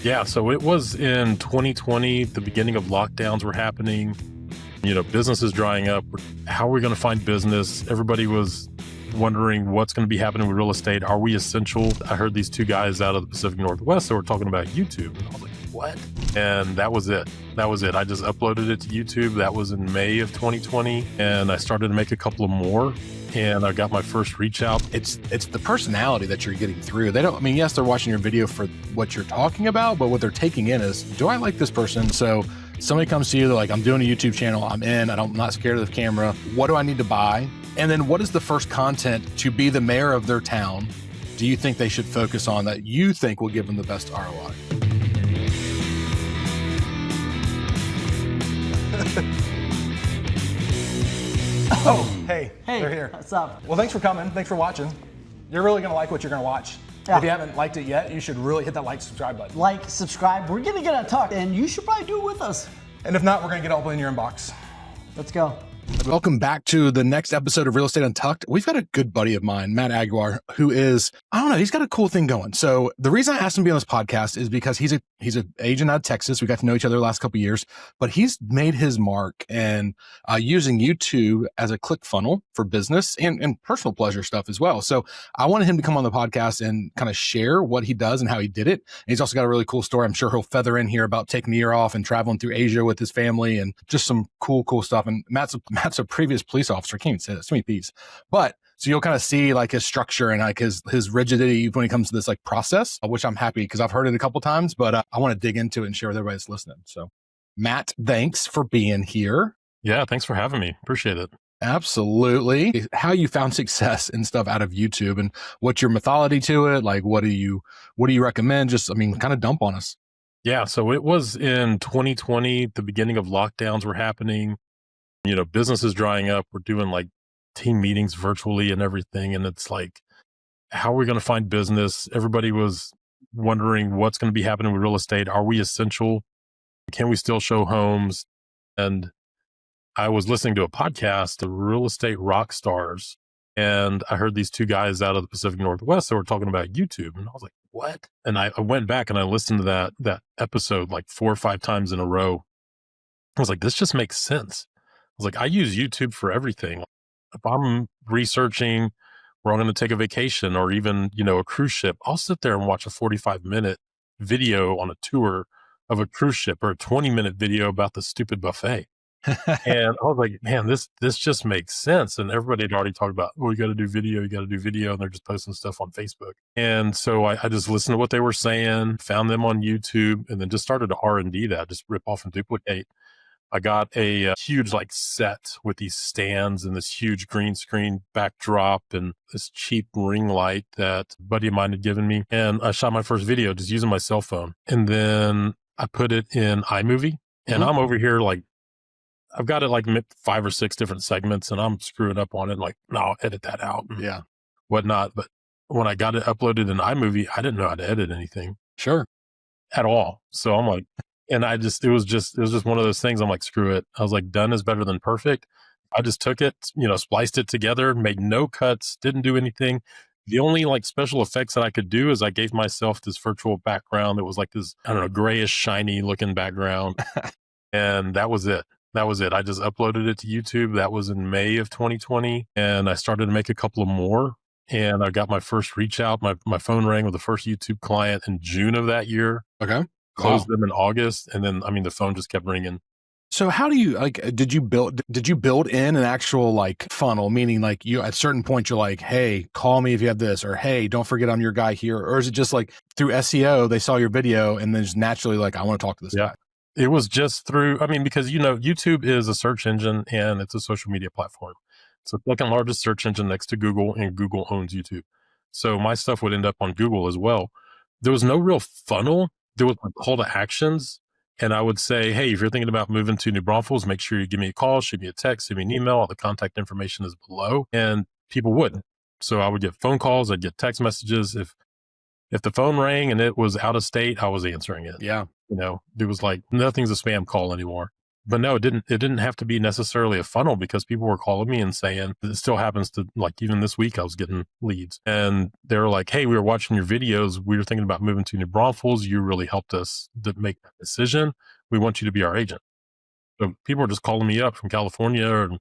Yeah, so it was in 2020, the beginning of lockdowns were happening, businesses drying up. How are we going to find business? Everybody was wondering what's going to be happening with real estate. Are we essential? I heard these two guys out of the Pacific Northwest that were talking about YouTube. And I was like, what? And that was it. I just uploaded it to YouTube. That was in May of 2020. And I started to make a couple of more. And I got my first reach out. It's the personality that you're getting through. Yes, they're watching your video for what you're talking about, but what they're taking in is, do I like this person? So somebody comes to you, they're like, I'm doing a YouTube channel. I'm not scared of the camera. What do I need to buy? And then what is the first content to be the mayor of their town do you think they should focus on that you think will give them the best ROI? Oh, hey, Hey, they're here. what's up? Well, thanks for coming. Thanks for watching. You're really going to like what you're going to watch. Yeah. If you haven't liked it yet, you should really hit that subscribe button. Like, subscribe. We're gonna get untucked, and you should probably do it with us. And if not, we're going to get all in your inbox. Let's go. Welcome back to the next episode of Real Estate UnTucked. We've got a good buddy of mine, Matt Aguirre, who is, he's got a cool thing going. So the reason I asked him to be on this podcast is because he's an agent out of Texas. We got to know each other the last couple of years, but he's made his mark and using YouTube as a click funnel for business and personal pleasure stuff as well. So I wanted him to come on the podcast and kind of share what he does and how he did it. And he's also got a really cool story. I'm sure he'll feather in here about taking the year off and traveling through Asia with his family and just some cool stuff. And Matt's a previous police officer. I can't even say that. So many P's. But so you'll kind of see like his structure and like his rigidity when it comes to this like process, which I'm happy because I've heard it a couple times, but I want to dig into it and share with everybody that's listening. So Matt, thanks for being here. Yeah, thanks for having me. Appreciate it. Absolutely. How you found success and stuff out of YouTube and what's your methodology to it? Like, what do you recommend? Kind of dump on us. Yeah, so it was in 2020, the beginning of lockdowns were happening. Businesses drying up. We're doing like team meetings virtually and everything. And it's like, how are we going to find business? Everybody was wondering what's going to be happening with real estate. Are we essential? Can we still show homes? And I was listening to a podcast, the Real Estate Rock Stars, and I heard these two guys out of the Pacific Northwest that were talking about YouTube. And I was like, what? And I went back and I listened to that episode like 4 or 5 times in a row. I was like, this just makes sense. I was like, I use YouTube for everything. If I'm researching where I'm going to take a vacation or even, a cruise ship, I'll sit there and watch a 45-minute video on a tour of a cruise ship or a 20-minute video about the stupid buffet. And I was like, man, this just makes sense. And everybody had already talked about, you got to do video. And they're just posting stuff on Facebook. And so I just listened to what they were saying, found them on YouTube, and then just started to R&D that, just rip off and duplicate. I got a huge set with these stands and this huge green screen backdrop and this cheap ring light that a buddy of mine had given me. And I shot my first video just using my cell phone. And then I put it in iMovie. And I'm over here I've got it 5 or 6 different segments and I'm screwing up on it. No, I'll edit that out. Yeah. Whatnot. But when I got it uploaded in iMovie, I didn't know how to edit anything. Sure. At all. So I'm like, and it was just one of those things. I'm like, screw it. I was like, done is better than perfect. I just took it, spliced it together, made no cuts, didn't do anything. The only special effects that I could do is I gave myself this virtual background that was like this, I don't know, grayish, shiny looking background. And that was it. I just uploaded it to YouTube. That was in May of 2020. And I started to make a couple of more. And I got my first reach out. My phone rang with the first YouTube client in June of that year. Okay. Closed them in August. And then, the phone just kept ringing. So how do you did you build in an actual funnel, meaning you at certain point you're like, hey, call me if you have this, or hey, don't forget I'm your guy here? Or is it just through SEO, they saw your video and then just naturally I want to talk to this guy? It was just through, because, YouTube is a search engine and it's a social media platform. It's the second largest search engine next to Google, and Google owns YouTube. So my stuff would end up on Google as well. There was no real funnel. There was call to actions. And I would say, hey, if you're thinking about moving to New Braunfels, make sure you give me a call, shoot me a text, send me an email. All the contact information is below. And people wouldn't. So I would get phone calls. I'd get text messages. If the phone rang and it was out of state, I was answering it. Yeah. It was nothing's a spam call anymore. But no, it didn't have to be necessarily a funnel, because people were calling me and saying, it still happens to, like, even this week I was getting leads and they were like, hey, we were watching your videos. We were thinking about moving to New Braunfels. You really helped us to make that decision. We want you to be our agent. So people were just calling me up from California, and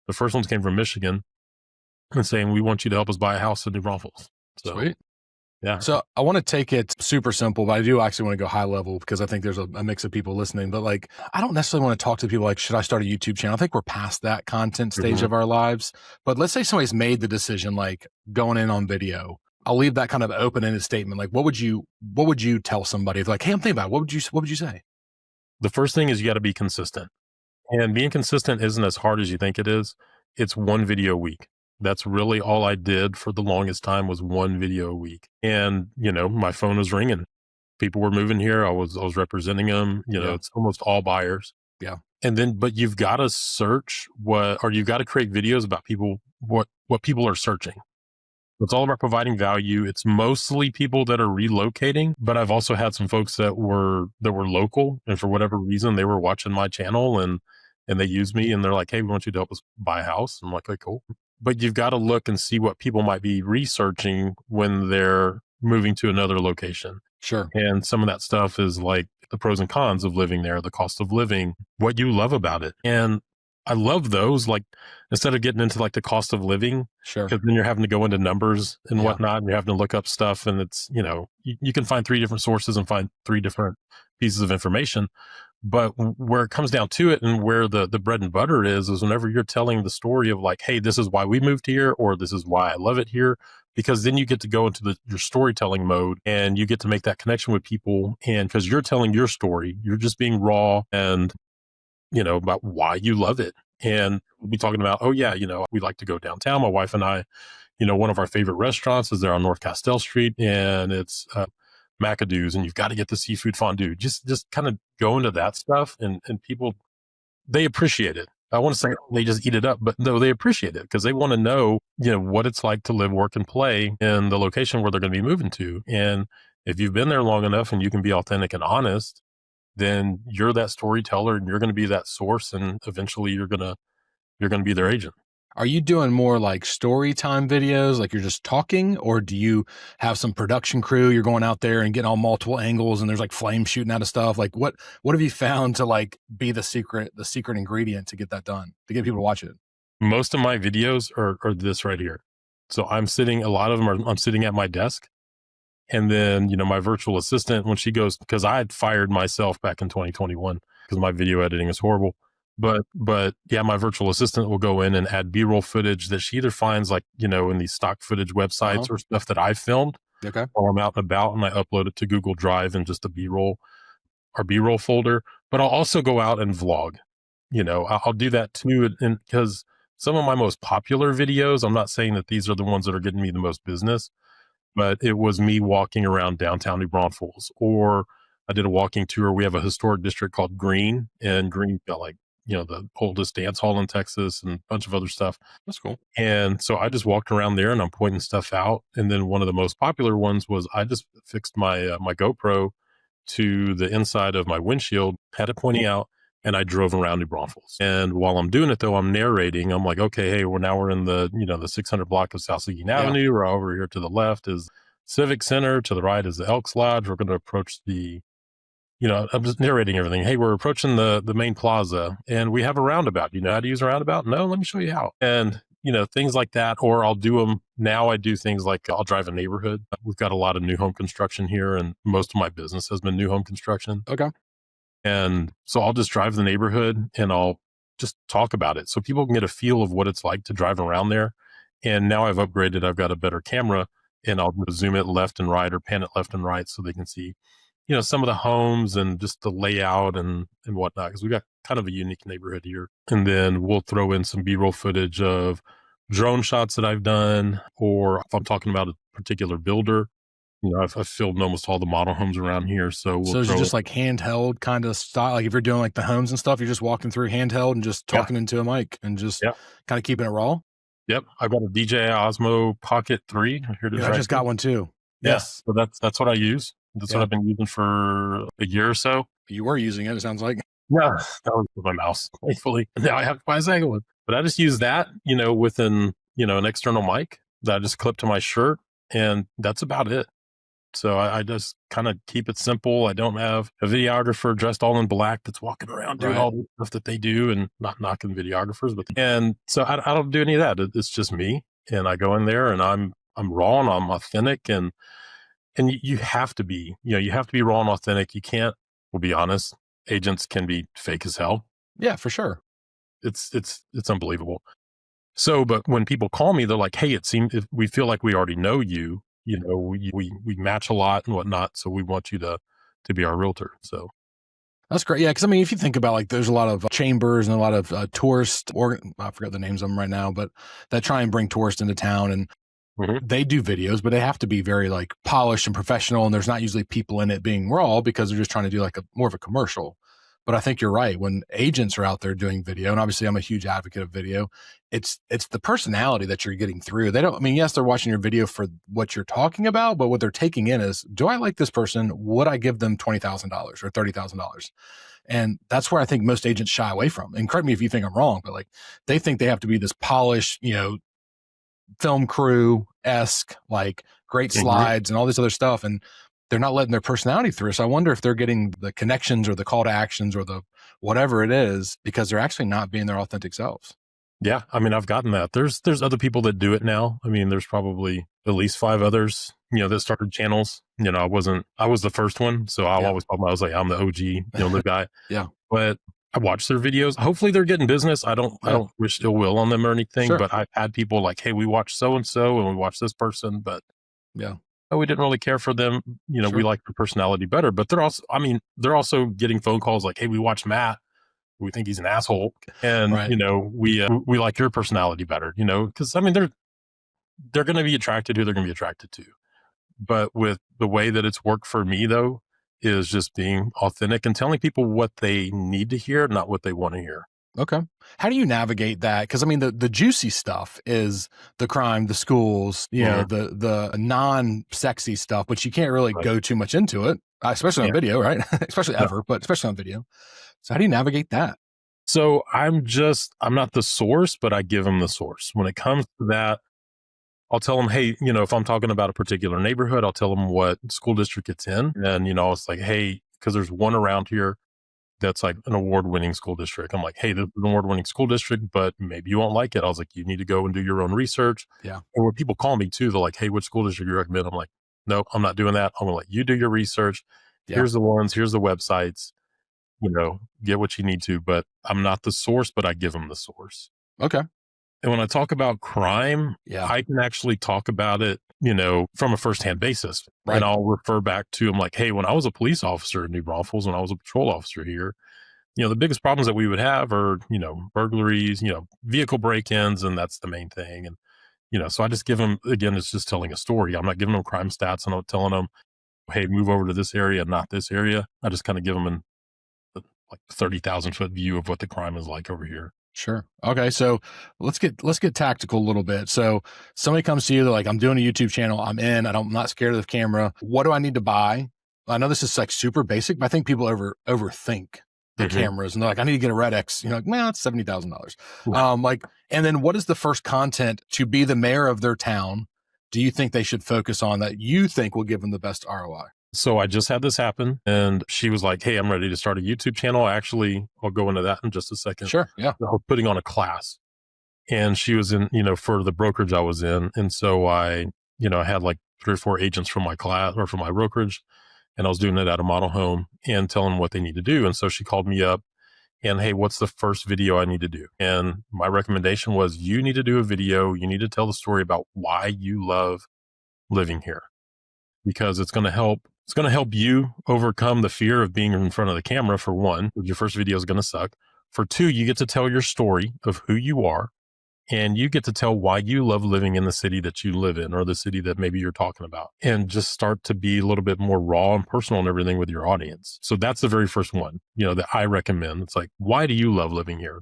the first ones came from Michigan, and saying, we want you to help us buy a house in New Braunfels. So, Sweet. yeah. So I want to take it super simple, but I do actually want to go high level because I think there's a mix of people listening. But like, I don't necessarily want to talk to people like, should I start a YouTube channel? I think we're past that content stage of our lives. But let's say somebody's made the decision, like going in on video. I'll leave that kind of open-ended statement. Like, what would you tell somebody? If like, hey, I'm thinking about it. What would you say? The first thing is you got to be consistent. And being consistent isn't as hard as you think it is. It's one video a week. That's really all I did for the longest time, was one video a week. And, my phone was ringing. People were moving here. I was representing them. It's almost all buyers. Yeah. And then, but you've got to search you've got to create videos about people, what people are searching. It's all about providing value. It's mostly people that are relocating, but I've also had some folks that were local, and for whatever reason, they were watching my channel and they used me, and they're like, hey, we want you to help us buy a house. I'm like, okay, cool. But you've got to look and see what people might be researching when they're moving to another location. Sure. And some of that stuff is like the pros and cons of living there, the cost of living, what you love about it. And I love those, like, instead of getting into like the cost of living, sure, because then you're having to go into numbers and whatnot, and you're having to look up stuff, and it's, you can find 3 different sources and find 3 different pieces of information. But where it comes down to it, and where the bread and butter is whenever you're telling the story of like, hey, this is why we moved here, or this is why I love it here, because then you get to go into your storytelling mode, and you get to make that connection with people. And because you're telling your story, you're just being raw and, about why you love it. And we'll be talking about, oh yeah, we like to go downtown. My wife and I, one of our favorite restaurants is there on North Castell Street, and it's McAdoo's, and you've got to get the seafood fondue. Just kind of go into that stuff, and people, they appreciate it. I want to say they just eat it up, but no, they appreciate it because they want to know, what it's like to live, work, and play in the location where they're going to be moving to. And if you've been there long enough and you can be authentic and honest, then you're that storyteller, and you're going to be that source, and eventually you're going to be their agent. Are you doing more like story time videos, like you're just talking, or do you have some production crew? You're going out there and getting all multiple angles, and there's like flames shooting out of stuff. Like what have you found to like be the secret ingredient to get that done, to get people to watch it? Most of my videos are this right here. So a lot of them I'm sitting at my desk. And then, my virtual assistant, when she goes, because I had fired myself back in 2021 because my video editing is horrible. But yeah, my virtual assistant will go in and add B-roll footage that she either finds like, in these stock footage websites or stuff that I filmed while I'm out and about, and I upload it to Google Drive in just a B-roll folder. But I'll also go out and vlog. I'll do that too. And because some of my most popular videos, I'm not saying that these are the ones that are getting me the most business, but it was me walking around downtown New Braunfels, or I did a walking tour. We have a historic district called Green, and Green got like, the oldest dance hall in Texas and a bunch of other stuff. That's cool. And so I just walked around there and I'm pointing stuff out. And then one of the most popular ones was I just fixed my my GoPro to the inside of my windshield, had it pointing out, and I drove around New Braunfels. And while I'm doing it, though, I'm narrating. I'm like, okay, hey, we're in the, the 600 block of South Seguin Avenue. We're over here to the left is Civic Center. To the right is the Elks Lodge. We're going to approach the, I'm just narrating everything. Hey, we're approaching the main plaza, and we have a roundabout. You know how to use a roundabout? No, let me show you how. And, things like that. Or I'll do them. Now I do things like I'll drive a neighborhood. We've got a lot of new home construction here, and most of my business has been new home construction. Okay. And so I'll just drive the neighborhood and I'll just talk about it so people can get a feel of what it's like to drive around there. And now I've upgraded. I've got a better camera, and I'll zoom it left and right or pan it left and right so they can see, some of the homes and just the layout and whatnot. Because we got kind of a unique neighborhood here. And then we'll throw in some B-roll footage of drone shots that I've done, or if I'm talking about a particular builder. I've filmed almost all the model homes around here. So is it just like handheld kind of style? Like if you're doing like the homes and stuff, you're just walking through handheld and just talking into a mic and just kind of keeping it raw? Yep. I've got a DJI Osmo Pocket 3. Here it is. I just got one too. Yes. So that's what I use. That's what I've been using for a year or so. You were using it sounds like. No, that was with my mouse, thankfully. Now I have to buy a second one. But I just use that, with an external mic that I just clip to my shirt, and that's about it. So I just kind of keep it simple. I don't have a videographer dressed all in black that's walking around doing Right. all the stuff that they do, and not knocking videographers, and so I don't do any of that. It's just me, and I go in there and I'm raw and I'm authentic, and you have to be, you have to be raw and authentic. You can't. We'll be honest. Agents can be fake as hell. Yeah, for sure. It's unbelievable. So, but when people call me, they're like, "Hey, we feel like we already know you. We match a lot and whatnot. So we want you to be our realtor." So That's great. Yeah, because I mean, if you think about like, there's a lot of chambers and a lot of tourist, or I forget the names of them right now, but that try and bring tourists into town, and they do videos, but they have to be very like polished and professional. And there's not usually people in it being raw because they're just trying to do like more of a commercial. But I think you're right. When agents are out there doing video, and obviously I'm a huge advocate of video, it's the personality that you're getting through. They don't, I mean, yes, they're watching your video for what you're talking about, but what they're taking in is, do I like this person? Would I give them $20,000 or $30,000? And that's where I think most agents shy away from. And correct me if you think I'm wrong, but like, they think they have to be this polished, film crew-esque, like great slides and all this other stuff. And they're not letting their personality through. So I wonder if they're getting the connections or the call to actions or the whatever it is, because they're actually not being their authentic selves. yeah, I mean, I've gotten that. There's other people that do it now. I mean, there's probably at least 5 others, that started channels. I was the first one. So I'll always talk about, I was like, I'm the OG, the guy. Yeah. But I watch their videos. Hopefully they're getting business. I don't wish ill will on them or anything, but I've had people like, hey, we watched so-and-so and we watched this person, but we didn't really care for them. We like their personality better, but they're also getting phone calls like, hey, we watched Matt. We think he's an asshole. And, we like your personality better, because I mean, they're going to be attracted to who they're going to be attracted to. But with the way that it's worked for me though, is just being authentic and telling people what they need to hear, not what they want to hear. Okay. How do you navigate that? Because I mean, the juicy stuff is the crime, the schools, the non-sexy stuff, but you can't really go too much into it, especially on video, right? Especially ever, but especially on video. So how do you navigate that? So I'm not the source, but I give them the source. When it comes to that, I'll tell them, hey, if I'm talking about a particular neighborhood, I'll tell them what school district it's in. And, it's like, hey, because there's one around here that's like an award-winning school district. I'm like, hey, this is an award-winning school district, but maybe you won't like it. I was like, you need to go and do your own research. Yeah. And when people call me too, they're like, hey, which school district you recommend? I'm like, no, I'm not doing that. I'm going to let you do your research. Yeah. Here's the ones, here's the websites, get what you need to, but I'm not the source, but I give them the source. Okay. And when I talk about crime, I can actually talk about it, from a firsthand basis. Right. And I'll refer back to, I'm like, hey, when I was a police officer in New Braunfels, when I was a patrol officer here, the biggest problems that we would have are, burglaries, vehicle break-ins, and that's the main thing. And, so I just give them, again, it's just telling a story. I'm not giving them crime stats. I'm not telling them, hey, move over to this area, not this area. I just kind of give them like 30,000 foot view of what the crime is like over here. Sure. Okay. So let's get tactical a little bit. So somebody comes to you, they're like, I'm doing a YouTube channel. I'm not scared of the camera. What do I need to buy? I know this is like super basic, but I think people overthink the cameras, and they're like, I need to get a Red X. You're like, man, it's $70,000. And then what is the first content to be the mayor of their town? Do you think they should focus on that you think will give them the best ROI? So I just had this happen, and she was like, hey, I'm ready to start a YouTube channel. I'll go into that in just a second. Sure. Yeah. I was putting on a class, and she was in, for the brokerage I was in. And so I had like 3 or 4 agents from my class or from my brokerage, and I was doing it at a model home and telling them what they need to do. And so she called me up and, hey, what's the first video I need to do? And my recommendation was, you need to do a video. You need to tell the story about why you love living here, because it's going to help you overcome the fear of being in front of the camera. For one, your first video is going to suck. For 2, you get to tell your story of who you are, and you get to tell why you love living in the city that you live in, or the city that maybe you're talking about, and just start to be a little bit more raw and personal and everything with your audience. So that's the very first one, that I recommend. It's like, why do you love living here?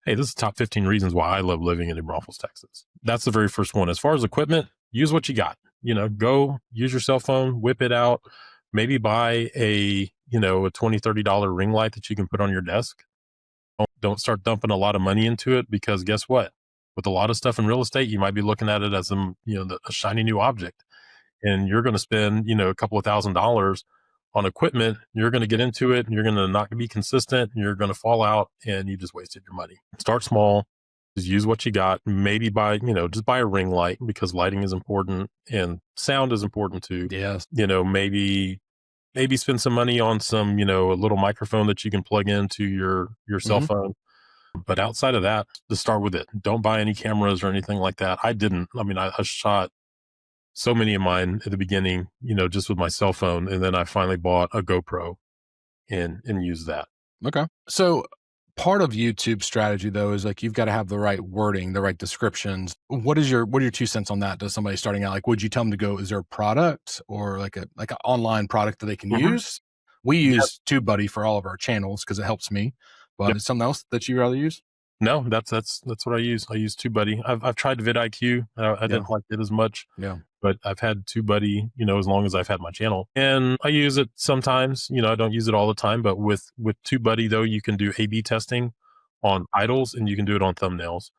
Hey, this is top 15 reasons why I love living in New Braunfels, Texas. That's the very first one. As far as equipment, use what you got. Go use your cell phone, whip it out, maybe buy a a $20, $30 ring light that you can put on your desk. Don't start dumping a lot of money into it, because guess what? With a lot of stuff in real estate, you might be looking at it as a shiny new object, and you're going to spend, a couple of $1,000s on equipment. You're going to get into it and you're going to not be consistent, and you're going to fall out, and you just wasted your money. Start small. Just use what you got. Maybe just buy a ring light, because lighting is important and sound is important too. Yes. Maybe spend some money on some, a little microphone that you can plug into your cell phone. But outside of that, just start with it. Don't buy any cameras or anything like that. I didn't. I mean, I shot so many of mine at the beginning, just with my cell phone. And then I finally bought a GoPro and used that. Okay. So part of YouTube strategy though is like, you've got to have the right wording, the right descriptions. What are your 2 cents on that? Does somebody starting out, like, would you tell them to go, is there a product or like an online product that they can use? We use TubeBuddy for all of our channels because it helps me, but is something else that you rather use? No, that's what I use. I use TubeBuddy. I've tried vidIQ. I didn't like it as much. Yeah. But I've had TubeBuddy, as long as I've had my channel, and I use it sometimes. I don't use it all the time, but with TubeBuddy though, you can do A/B testing on titles and you can do it on thumbnails.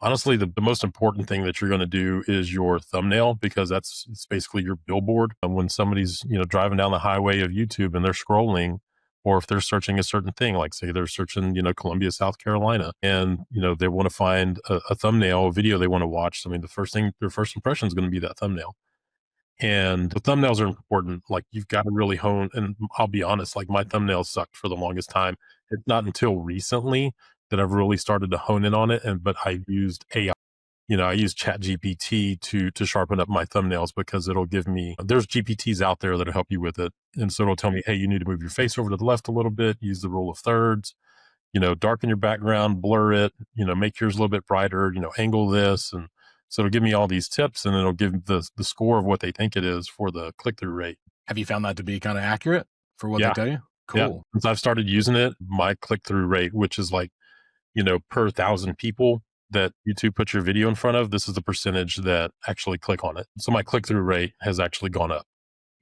Honestly, the most important thing that you're going to do is your thumbnail, because it's basically your billboard. And when somebody's, driving down the highway of YouTube and they're scrolling, or if they're searching a certain thing, like say they're searching, Columbia, South Carolina, and, they want to find a thumbnail, a video they want to watch. I mean, their first impression is going to be that thumbnail. And the thumbnails are important. Like, you've got to really hone, and I'll be honest, like my thumbnails sucked for the longest time. It's not until recently that I've really started to hone in on it. But I used AI. I use ChatGPT to sharpen up my thumbnails, because it'll give me, there's GPTs out there that'll help you with it. And so it'll tell me, hey, you need to move your face over to the left a little bit, use the rule of thirds, darken your background, blur it, make yours a little bit brighter, angle this. And so it'll give me all these tips, and then it'll give the score of what they think it is for the click-through rate. Have you found that to be kind of accurate for what they tell you? Cool. Yeah. Since I've started using it, my click-through rate, which is like, per 1,000 people that YouTube puts your video in front of, this is the percentage that actually click on it. So my click-through rate has actually gone up.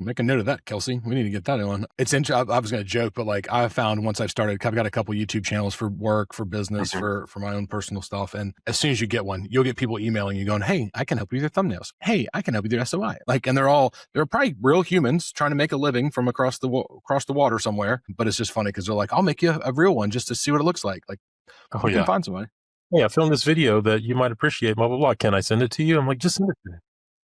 Make a note of that, Kelsey. We need to get that on. It's interesting. I was going to joke, but like I found once I've started, I've got a couple YouTube channels for work, for business, for my own personal stuff. And as soon as you get one, you'll get people emailing you going, hey, I can help you with your thumbnails. Hey, I can help you with your SOI. Like, and they're probably real humans trying to make a living from across the water somewhere. But it's just funny because they're like, I'll make you a real one just to see what it looks like. Like, you can find somebody. Yeah, I filmed this video that you might appreciate, blah, blah, blah. Can I send it to you? I'm like, just send it to me.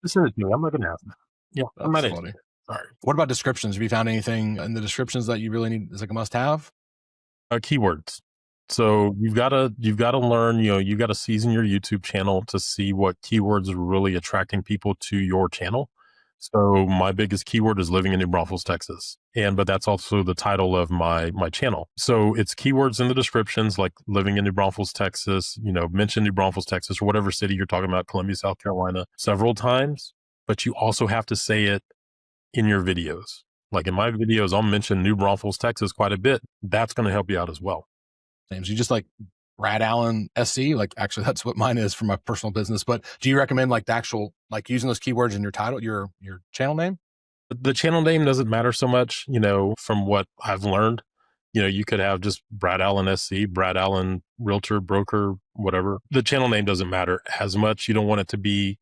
Just send it to me. I'm not going to ask. Yeah, I'm not funny. Sorry. What about descriptions? Have you found anything in the descriptions that you really need as like a must have? Keywords. So you've got to learn, you got to season your YouTube channel to see what keywords are really attracting people to your channel. So my biggest keyword is living in New Braunfels, Texas. But that's also the title of my channel. So it's keywords in the descriptions, like living in New Braunfels, Texas, mention New Braunfels, Texas, or whatever city you're talking about, Columbia, South Carolina, several times. But you also have to say it in your videos. Like in my videos, I'll mention New Braunfels, Texas quite a bit. That's going to help you out as well. Names. You just like Brad Allen SC, like actually that's what mine is for my personal business. But do you recommend like the actual, like using those keywords in your title, your channel name? The channel name doesn't matter so much, from what I've learned. You could have just Brad Allen SC, Brad Allen Realtor, broker, whatever. The channel name doesn't matter as much. You don't want it to be,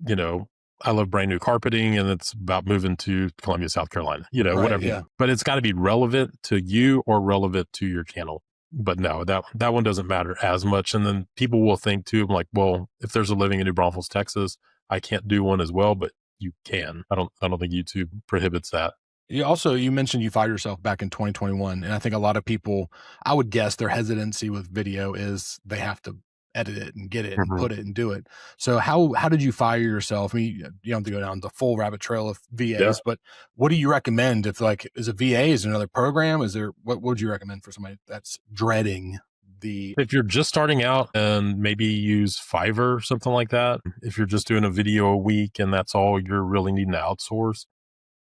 I love brand new carpeting and it's about moving to Columbia, South Carolina, right, whatever. Yeah. But it's got to be relevant to you or relevant to your channel. But no, that one doesn't matter as much. And then people will think too, like, well, if there's a living in New Braunfels, Texas, I can't do one as well, but you can. I don't think YouTube prohibits that. You mentioned you fired yourself back in 2021. And I think a lot of people, I would guess their hesitancy with video is they have to edit it and get it and put it and do it. So how did you fire yourself? I mean, you don't have to go down the full rabbit trail of VAs, but what do you recommend if like, is a VA, is another program? What would you recommend for somebody that's dreading if you're just starting out and maybe use Fiverr or something like that, if you're just doing a video a week and that's all you're really needing to outsource.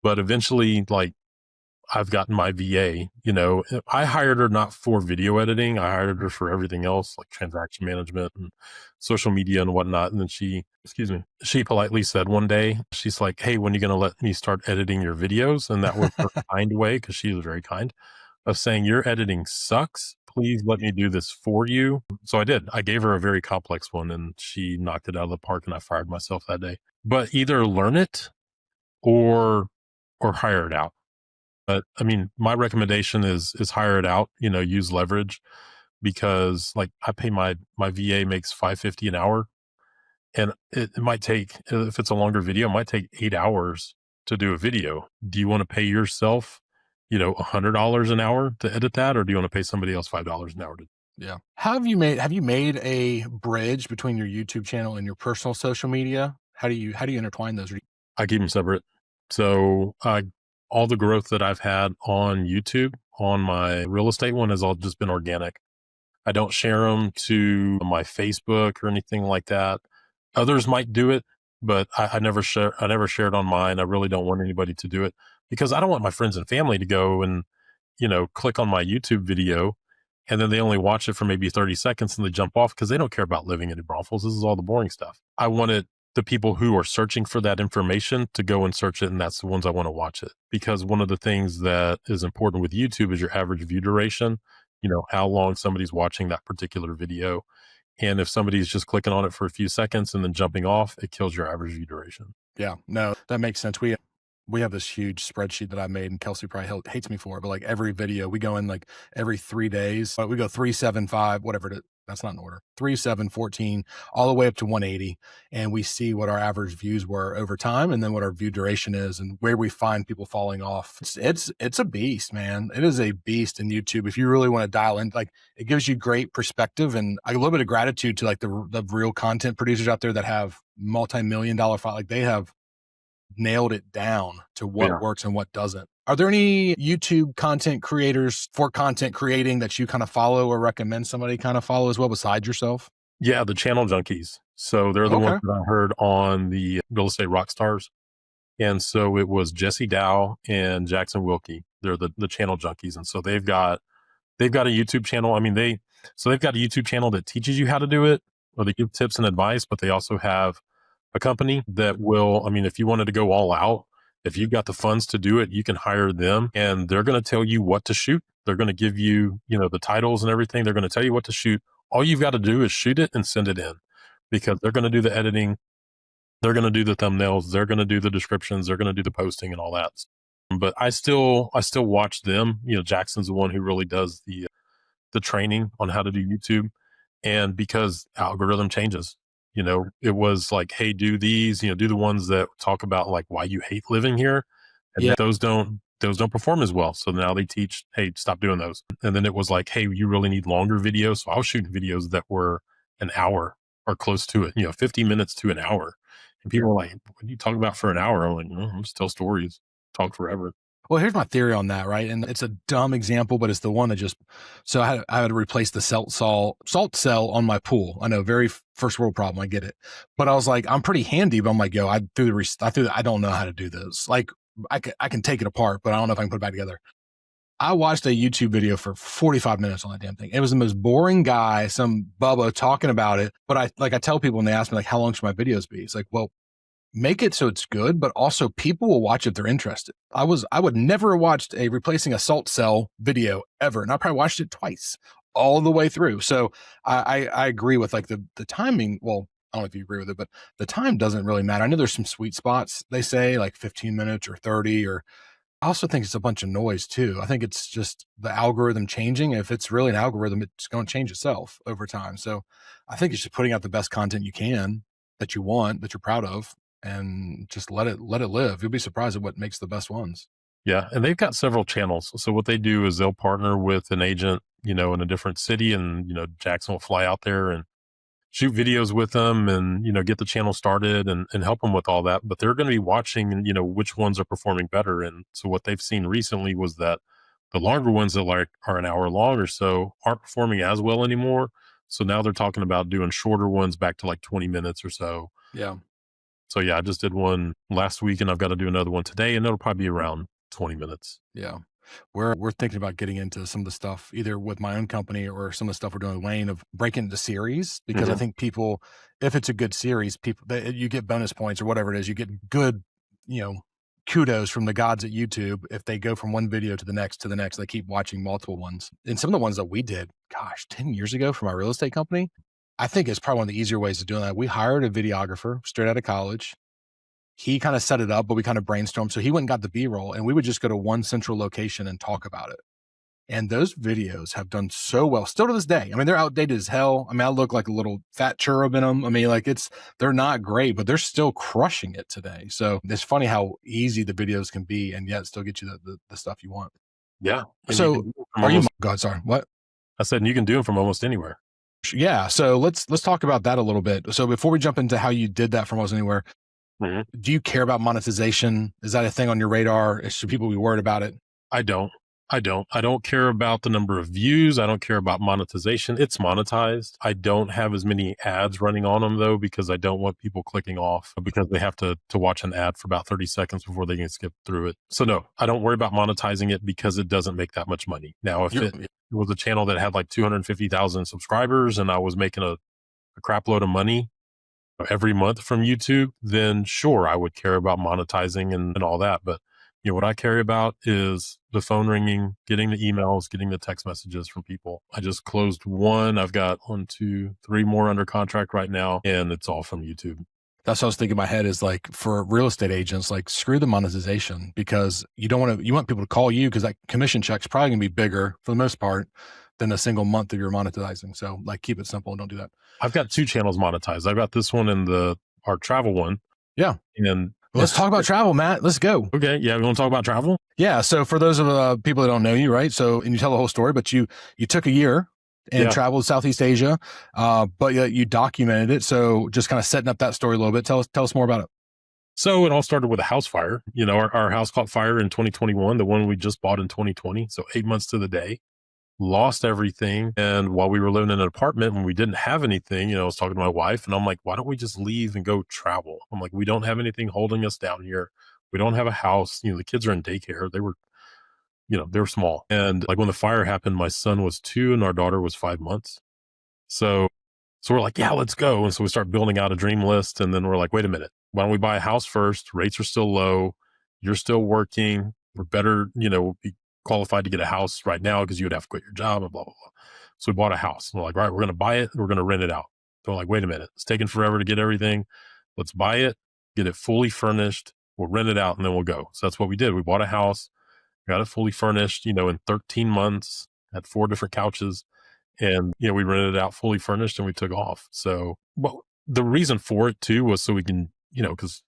But eventually, like, I've gotten my VA, I hired her not for video editing. I hired her for everything else, like transaction management and social media and whatnot. And then she politely said one day, she's like, hey, when are you going to let me start editing your videos? And that was her kind way, because she was very kind. of saying, your editing sucks. Please let me do this for you. So I did. I gave her a very complex one and she knocked it out of the park and I fired myself that day. But either learn it or hire it out. But I mean, my recommendation is hire it out, use leverage because like I pay my VA makes $550 an hour and it might take, if it's a longer video, it might take 8 hours to do a video. Do you want to pay yourself, $100 an hour to edit that? Or do you want to pay somebody else $5 an hour to? Yeah. Have you made a bridge between your YouTube channel and your personal social media? How do you intertwine those? I keep them separate. So all the growth that I've had on YouTube on my real estate one has all just been organic. I don't share them to my Facebook or anything like that. Others might do it, but I never share it on mine. I really don't want anybody to do it because I don't want my friends and family to go and, click on my YouTube video and then they only watch it for maybe 30 seconds and they jump off because they don't care about living in New Braunfels. This is all the boring stuff. I wanted the people who are searching for that information to go and search it. And that's the ones I want to watch it because one of the things that is important with YouTube is your average view duration, how long somebody's watching that particular video. And if somebody's just clicking on it for a few seconds and then jumping off, it kills your average view duration. Yeah, no, that makes sense. We have this huge spreadsheet that I made and Kelsey probably hates me for it, but like every video we go in like every 3 days, we go 3, 7, 5, whatever that's not in order, 3, 7, 14, all the way up to 180. And we see what our average views were over time and then what our view duration is and where we find people falling off. It's a beast, man. It is a beast in YouTube. If you really want to dial in, like it gives you great perspective and a little bit of gratitude to like the real content producers out there that have multi-million-dollar file. Like they have nailed it down to what works and what doesn't. Are there any YouTube content creators for content creating that you kind of follow or recommend somebody kind of follow as well besides yourself? Yeah, the channel junkies. So they're the ones that I heard on the Real Estate Rockstars. And so it was Jesse Dow and Jackson Wilkie. They're the channel junkies. And so they've got a YouTube channel. I mean, they've got a YouTube channel that teaches you how to do it or they give tips and advice, but they also have a company that will, I mean, if you wanted to go all out, if you've got the funds to do it, you can hire them and they're going to tell you what to shoot. They're going to give you, the titles and everything. They're going to tell you what to shoot. All you've got to do is shoot it and send it in because they're going to do the editing. They're going to do the thumbnails. They're going to do the descriptions. They're going to do the posting and all that. But I still watch them. Jackson's the one who really does the training on how to do YouTube. And because algorithm changes, it was like, hey, do these, do the ones that talk about like why you hate living here. And those don't perform as well. So now they teach, hey, stop doing those. And then it was like, hey, you really need longer videos. So I was shooting videos that were an hour or close to it, 50 minutes to an hour. And people were like, what are you talking about for an hour? I'm like, I'm just tell stories, talk forever. Well, here's my theory on that, right? And it's a dumb example, but it's the one that just, so I had to replace the salt cell on my pool. I know, very first world problem. I get it. But I was like, I'm pretty handy, but I'm like, yo, I don't know how to do this. Like I can take it apart, but I don't know if I can put it back together. I watched a YouTube video for 45 minutes on that damn thing. It was the most boring guy, some Bubba talking about it. But I tell people when they ask me like, how long should my videos be? It's like, well, make it so it's good, but also people will watch if they're interested. I would never have watched a replacing a salt cell video ever. And I probably watched it twice all the way through. So I agree with like the timing. Well, I don't know if you agree with it, but the time doesn't really matter. I know there's some sweet spots. They say like 15 minutes or 30, or I also think it's a bunch of noise too. I think it's just the algorithm changing. If it's really an algorithm, it's going to change itself over time. So I think it's just putting out the best content you can that you want, that you're proud of, and just let it live. You'll be surprised at what makes the best ones. Yeah. And they've got several channels. So what they do is they'll partner with an agent, in a different city, and, Jackson will fly out there and shoot videos with them and, get the channel started and help them with all that. But they're going to be watching, which ones are performing better. And so what they've seen recently was that the longer ones that like are an hour long or so aren't performing as well anymore. So now they're talking about doing shorter ones back to like 20 minutes or so. Yeah. So yeah, I just did one last week and I've got to do another one today, and it'll probably be around 20 minutes. Yeah. We're thinking about getting into some of the stuff either with my own company or some of the stuff we're doing with Wayne of breaking into series, because I think people, if it's a good series, you get bonus points or whatever it is, you get good, kudos from the gods at YouTube if they go from one video to the next, they keep watching multiple ones. And some of the ones that we did, gosh, 10 years ago for my real estate company, I think it's probably one of the easier ways of doing that. We hired a videographer straight out of college. He kind of set it up, but we kind of brainstormed. So he went and got the B-roll, and we would just go to one central location and talk about it. And those videos have done so well still to this day. I mean, they're outdated as hell. I mean, I look like a little fat cherub in them. I mean, like they're not great, but they're still crushing it today. So it's funny how easy the videos can be and yet still get you the stuff you want. Yeah. And So are you, God, sorry, what? I said, you can do them from almost anywhere. Yeah. So let's talk about that a little bit. So before we jump into how you did that from almost anywhere, do you care about monetization? Is that a thing on your radar? Should people be worried about it? I don't care about the number of views. I don't care about monetization. It's monetized. I don't have as many ads running on them though, because I don't want people clicking off because they have to watch an ad for about 30 seconds before they can skip through it. So no, I don't worry about monetizing it because it doesn't make that much money. Now, if it was a channel that had like 250,000 subscribers and I was making a crap load of money every month from YouTube, then sure, I would care about monetizing and all that. But what I care about is the phone ringing, getting the emails, getting the text messages from people. I just closed one. I've got 1, 2, 3 more under contract right now, and it's all from YouTube. That's what I was thinking in my head is like for real estate agents, like screw the monetization because you want people to call you because that commission check's probably gonna be bigger for the most part than a single month of your monetizing. So like keep it simple and don't do that. I've got 2 channels monetized. I've got this one and our travel one. Yeah. And let's talk about travel, Matt. Let's go. Okay. Yeah. We want to talk about travel? Yeah. So for those of people that don't know you, right? So, and you tell the whole story, but you took a year and traveled Southeast Asia, but you documented it. So just kind of setting up that story a little bit. Tell us more about it. So it all started with a house fire. Our house caught fire in 2021, the one we just bought in 2020. So 8 months to the day. Lost everything. And while we were living in an apartment when we didn't have anything, I was talking to my wife and I'm like, why don't we just leave and go travel? I'm like, we don't have anything holding us down here. We don't have a house. The kids are in daycare. They were small. And like when the fire happened, my son was 2 and our daughter was 5 months. So we're like, yeah, let's go. And so we start building out a dream list. And then we're like, wait a minute, why don't we buy a house first? Rates are still low. You're still working. We're better, be qualified to get a house right now because you would have to quit your job and blah, blah, blah. So we bought a house. We're like, right, we're going to buy it. We're going to rent it out. So we're like, wait a minute, it's taking forever to get everything. Let's buy it, get it fully furnished. We'll rent it out and then we'll go. So that's what we did. We bought a house, got it fully furnished, in 13 months, had 4 different couches and, we rented it out fully furnished and we took off. So, well, the reason for it too was so we can, because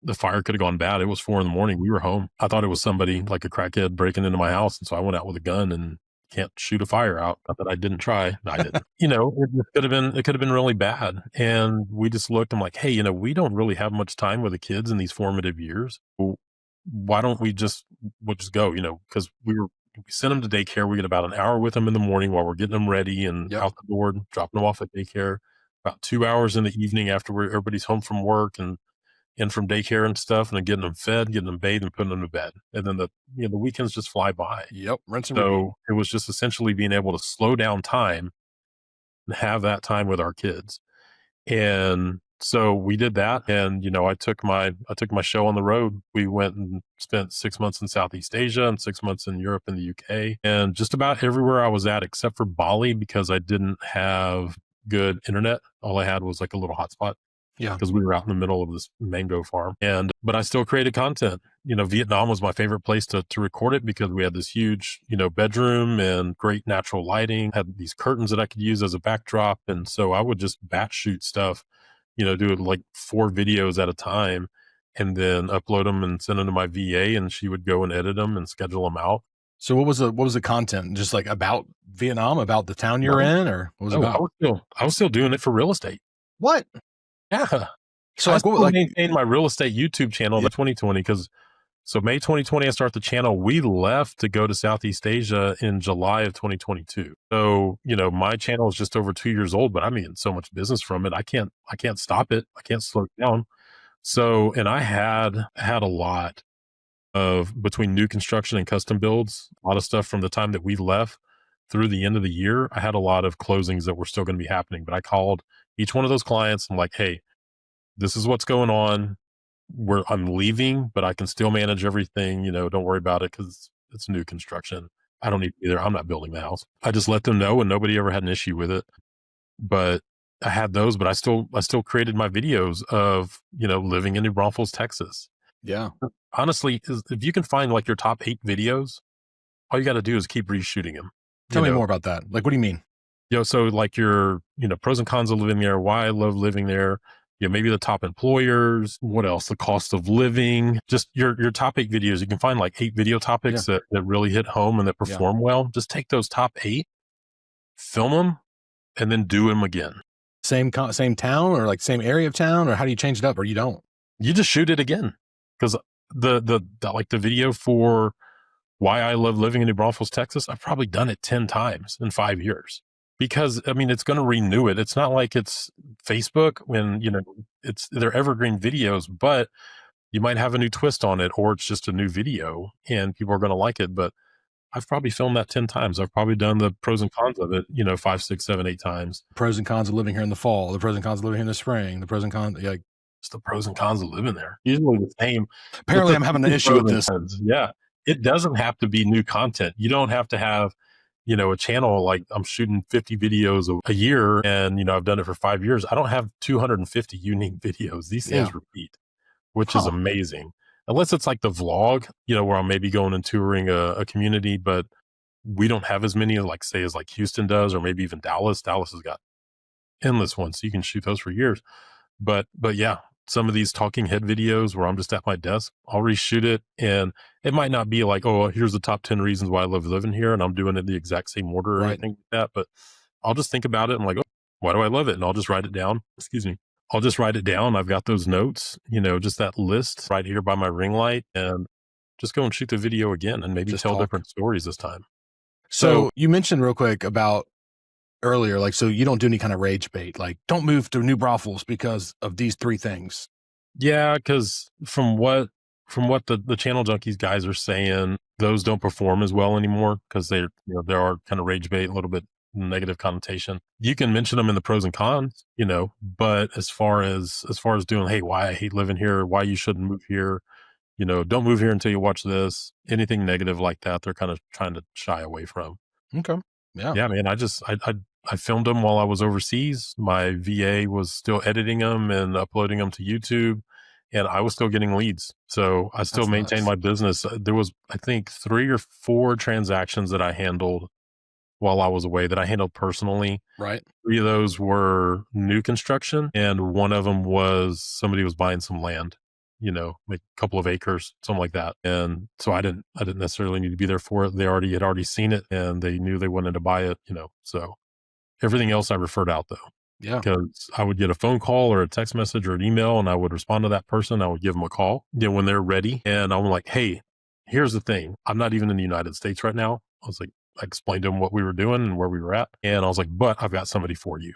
the fire could have gone bad. It was 4 a.m. We were home. I thought it was somebody like a crackhead breaking into my house. And so I went out with a gun and can't shoot a fire out. Not that I didn't try. I didn't. It could have been really bad. And we just looked, I'm like, hey, we don't really have much time with the kids in these formative years. Well, why don't we'll just go, because we sent them to daycare. We get about an hour with them in the morning while we're getting them ready and out the door, dropping them off at daycare. About 2 hours in the evening after everybody's home from work and from daycare and stuff, and then getting them fed, getting them bathed, and putting them to bed. And then the weekends just fly by. Yep. Rinse and so repeat. It was just essentially being able to slow down time and have that time with our kids. And so we did that. And, I took my show on the road. We went and spent 6 months in Southeast Asia and 6 months in Europe and the UK and just about everywhere I was at, except for Bali, because I didn't have good internet. All I had was like a little hotspot. Yeah. Because we were out in the middle of this mango farm. But I still created content. Vietnam was my favorite place to record it because we had this huge, bedroom and great natural lighting, had these curtains that I could use as a backdrop. And so I would just batch shoot stuff, do like 4 videos at a time and then upload them and send them to my VA and she would go and edit them and schedule them out. So what was the content? Just like about Vietnam, about the town you're in, or what was it about? I was still doing it for real estate. What? Yeah. So I maintained my real estate YouTube channel in 2020 so May 2020, I started the channel. We left to go to Southeast Asia in July of 2022. So, my channel is just over 2 years old, but I'm getting so much business from it. I can't stop it. I can't slow it down. So, and I had a lot of between new construction and custom builds, a lot of stuff from the time that we left through the end of the year. I had a lot of closings that were still going to be happening, but I called each one of those clients. I'm like, hey, this is what's going on. where I'm leaving, but I can still manage everything, don't worry about it because it's new construction. I don't need to be there. I'm not building the house. I just let them know and nobody ever had an issue with it. But I had those, but I still created my videos of, living in New Braunfels, Texas. Yeah. Honestly, if you can find like your top 8 videos, all you got to do is keep reshooting them. Tell me more about that. Like, what do you mean? So like your, pros and cons of living there, why I love living there, maybe the top employers, what else? The cost of living, just your top 8 videos. You can find like 8 video topics that really hit home and that perform well. Just take those top 8, film them, and then do them again. Same town or like same area of town, or how do you change it up, or you don't? You just shoot it again. Because the video for why I love living in New Braunfels, Texas, I've probably done it 10 times in 5 years. Because it's going to renew it. It's not like it's Facebook when, they're evergreen videos, but you might have a new twist on it, or it's just a new video and people are going to like it. But I've probably filmed that 10 times. I've probably done the pros and cons of it, 5, 6, 7, 8 times. Pros and cons of living here in the fall, the pros and cons of living here in the spring, the pros and cons, it's the pros and cons of living there. Usually the same. Apparently I'm having an issue with this. Yeah. It doesn't have to be new content. You don't have to have, a channel like I'm shooting 50 videos a year and, I've done it for 5 years. I don't have 250 unique videos. These things repeat, which is amazing. Unless it's like the vlog, where I'm maybe going and touring a community, but we don't have as many as like Houston does, or maybe even Dallas. Dallas has got endless ones. So you can shoot those for years. But yeah, some of these talking head videos where I'm just at my desk, I'll reshoot it. And it might not be like, oh, here's the top 10 reasons why I love living here. And I'm doing it the exact same order or anything like that. But I'll just think about it and like, oh, why do I love it? And I'll just write it down. Excuse me. I'll just write it down. I've got those notes, just that list right here by my ring light, and just go and shoot the video again and maybe tell different stories this time. So you mentioned real quick about earlier, so you don't do any kind of rage bait, like don't move to New Braunfels because of these 3 things. Yeah, because from what the channel junkies guys are saying, those don't perform as well anymore because they there are kind of rage bait, a little bit negative connotation. You can mention them in the pros and cons, but as far as doing, hey, why I hate living here, why you shouldn't move here, don't move here until you watch this, anything negative like that, they're kind of trying to shy away from. Okay. Yeah. Yeah, man. I filmed them while I was overseas. My VA was still editing them and uploading them to YouTube, and I was still getting leads. So I still maintained my business. There was, I think, 3 or 4 transactions that I handled while I was away that I handled personally. Right. 3 of those were new construction, and one of them was somebody was buying some land, like a couple of acres, something like that. And so I didn't necessarily need to be there for it. They had already seen it, and they knew they wanted to buy it, so everything else I referred out though. Yeah. Because I would get a phone call or a text message or an email, and I would respond to that person. I would give them a call, when they're ready. And I'm like, hey, here's the thing. I'm not even in the United States right now. I explained to them what we were doing and where we were at. And I was like, but I've got somebody for you.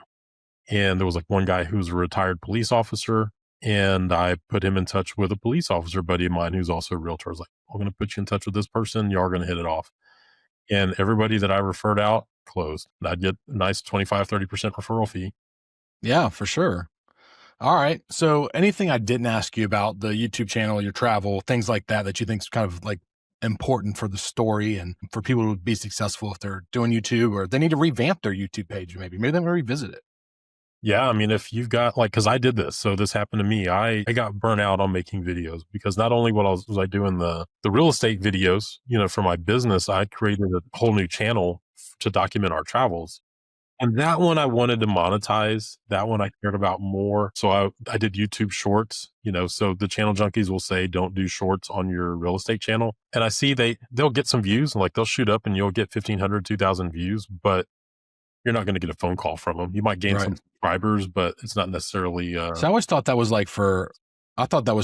And there was like one guy who's a retired police officer, and I put him in touch with a police officer buddy of mine who's also a realtor. I was like, I'm going to put you in touch with this person. You are going to hit it off. And everybody that I referred out closed. And I'd get a nice 25, 30% referral fee. Yeah, for sure. All right. So anything I didn't ask you about the YouTube channel, your travel, things like that you think is kind of like important for the story and for people to be successful if they're doing YouTube, or they need to revamp their YouTube page, maybe they want to revisit it. Yeah. If you've got because I did this, so this happened to me. I got burnt out on making videos because not only was I doing the real estate videos, for my business, I created a whole new channel to document our travels. And that one I wanted to monetize. That one I cared about more. So I did YouTube shorts, so the channel junkies will say, don't do shorts on your real estate channel. And I see they'll get some views, and they'll shoot up and you'll get 1,500, 2,000 views, but you're not going to get a phone call from them. You might gain some subscribers, but it's not necessarily. So I always thought that was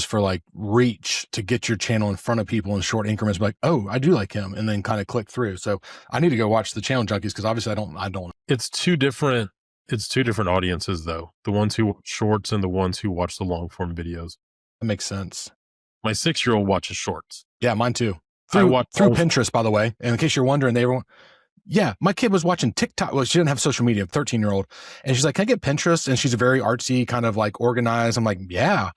for like reach, to get your channel in front of people in short increments, like, oh, I do like him, and then kind of click through. So I need to go watch the channel junkies because obviously I don't. It's two different audiences though. The ones who watch shorts and the ones who watch the long form videos. That makes sense. My 6-year-old watches shorts. Yeah, mine too. Through Pinterest, by the way. And in case you're wondering, yeah, my kid was watching TikTok. Well, she didn't have social media, 13-year-old. And she's like, can I get Pinterest? And she's a very artsy, kind of like organized. I'm like, yeah.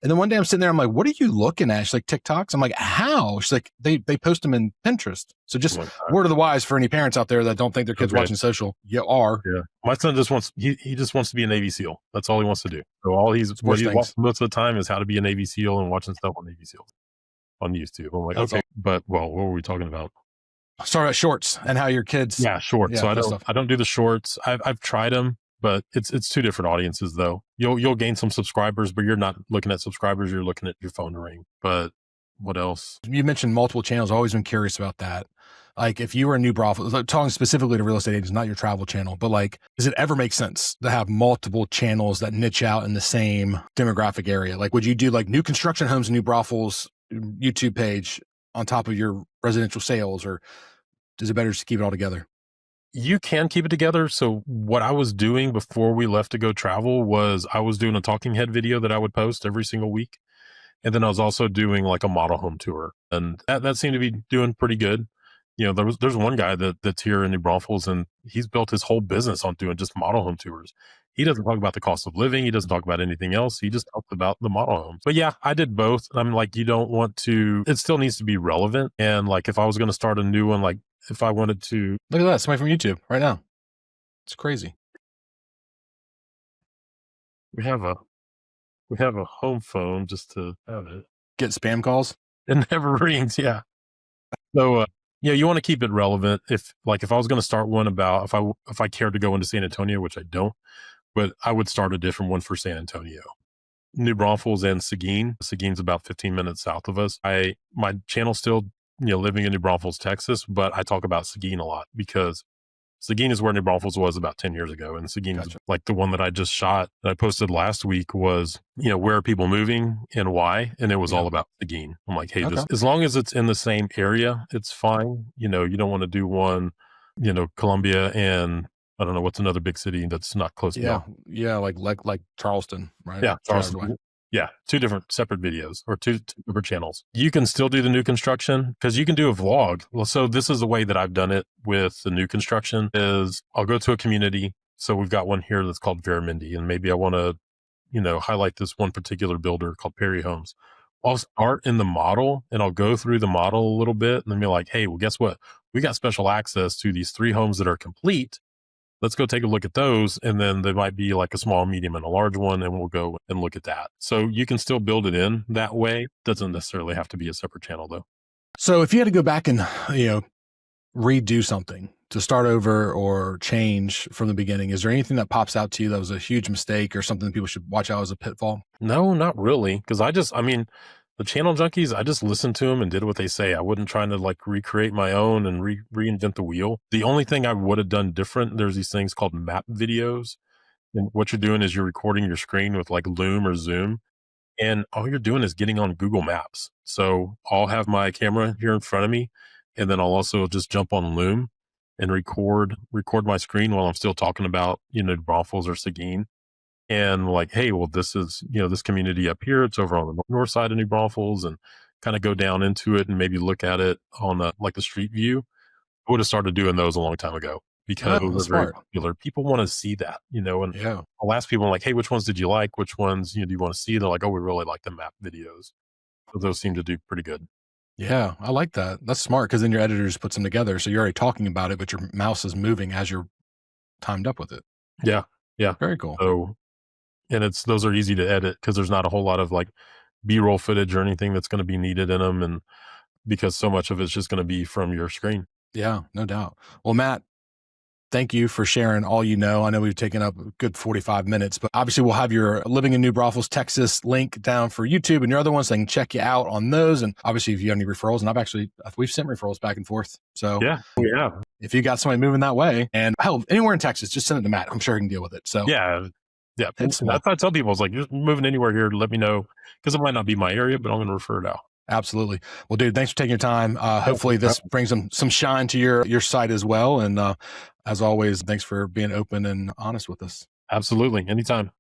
And then one day I'm sitting there, I'm like, what are you looking at? She's like, TikToks. I'm like, how? She's like, they post them in Pinterest. So just word of the wise for any parents out there that don't think their kids watching social. You are. Yeah. My son just wants, he just wants to be a Navy SEAL. That's all he wants to do. So all what he's watching most of the time is how to be a Navy SEAL and watching stuff on Navy SEALs on YouTube. I'm like, okay, but what were we talking about? Sorry about shorts and how your kids. Yeah, shorts. So I don't do the shorts. I've tried them, but it's two different audiences though. You'll gain some subscribers, but you're not looking at subscribers. You're looking at your phone ring. But what else? You mentioned multiple channels. I've always been curious about that. Like if you were a new brothel, like talking specifically to real estate agents, not your travel channel, but like, does it ever make sense to have multiple channels that niche out in the same demographic area? Like, would you do like new construction homes and new brothels YouTube page on top of your residential sales, or is it better just to keep it all together? You can keep it together. So what I was doing before we left to go travel was I was doing a talking head video that I would post every single week. And then I was also doing like a model home tour, and that seemed to be doing pretty good. You know, there's one guy that's here in New Braunfels, and he's built his whole business on doing just model home tours. He doesn't talk about the cost of living. He doesn't talk about anything else. He just talks about the model homes. But yeah, I did both. I'm like, you don't want to, it still needs to be relevant. And like, if I was going to start a new one, like if I wanted to. Look at that. Somebody from YouTube right now. It's crazy. We have a home phone just to have it. Get spam calls? It never rings. Yeah. So, yeah, you want to keep it relevant. If I was going to start one about if I cared to go into San Antonio, which I don't, but I would start a different one for San Antonio. New Braunfels and Seguin. Seguin's about 15 minutes south of us. My channel's still, living in New Braunfels, Texas, but I talk about Seguin a lot because Seguin is where New Braunfels was about 10 years ago. And Seguin is like the one that I just shot that I posted last week was, where are people moving and why? And it was all about Seguin. I'm like, hey, as long as it's in the same area, it's fine. You don't want to do one, Columbia and I don't know, what's another big city that's not close enough. Yeah. Like Charleston, right? Yeah. Charleston. Yeah. Two different separate videos or two different channels. You can still do the new construction because you can do a vlog. Well, so this is the way that I've done it with the new construction is I'll go to a community. So we've got one here that's called Veramindy, and maybe I want to, highlight this one particular builder called Perry Homes. I'll start in the model and I'll go through the model a little bit and then be like, hey, well, guess what? We got special access to these 3 homes that are complete. Let's go take a look at those. And then there might be like a small, medium, and a large one, and we'll go and look at that. So you can still build it in that way. Doesn't necessarily have to be a separate channel though. So if you had to go back and, redo something to start over or change from the beginning, is there anything that pops out to you that was a huge mistake or something that people should watch out as a pitfall? No, not really. Cause the channel junkies, I just listened to them and did what they say. I wasn't trying to like recreate my own and reinvent the wheel. The only thing I would have done different, there's these things called map videos. And what you're doing is you're recording your screen with like Loom or Zoom. And all you're doing is getting on Google Maps. So I'll have my camera here in front of me. And then I'll also just jump on Loom and record my screen while I'm still talking about, Braunfels or Seguin. And like, hey, well, this is, this community up here. It's over on the north side of New Braunfels, and kind of go down into it and maybe look at it on the street view. I would have started doing those a long time ago because it was very popular. People want to see that, and I'll ask people like, hey, which ones did you like? Which ones, do you want to see? They're like, oh, we really like the map videos. So those seem to do pretty good. Yeah, I like that. That's smart because then your editor just puts them together. So you're already talking about it, but your mouse is moving as you're timed up with it. Yeah. Yeah. Very cool. So, and those are easy to edit because there's not a whole lot of like B-roll footage or anything that's going to be needed in them. And because so much of it's just going to be from your screen. Yeah, no doubt. Well, Matt, thank you for sharing all you know. I know we've taken up a good 45 minutes, but obviously we'll have your Living in New Braunfels, Texas link down for YouTube and your other ones so they can check you out on those. And obviously if you have any referrals, and we've sent referrals back and forth. So yeah. If you got somebody moving that way, and hell, anywhere in Texas, just send it to Matt. I'm sure he can deal with it. So yeah. That's what I tell people. It's like, you're moving anywhere here, let me know, because it might not be my area, but I'm going to refer it out. Absolutely. Well, dude, thanks for taking your time. Hopefully this brings some shine to your site as well. And as always, thanks for being open and honest with us. Absolutely. Anytime.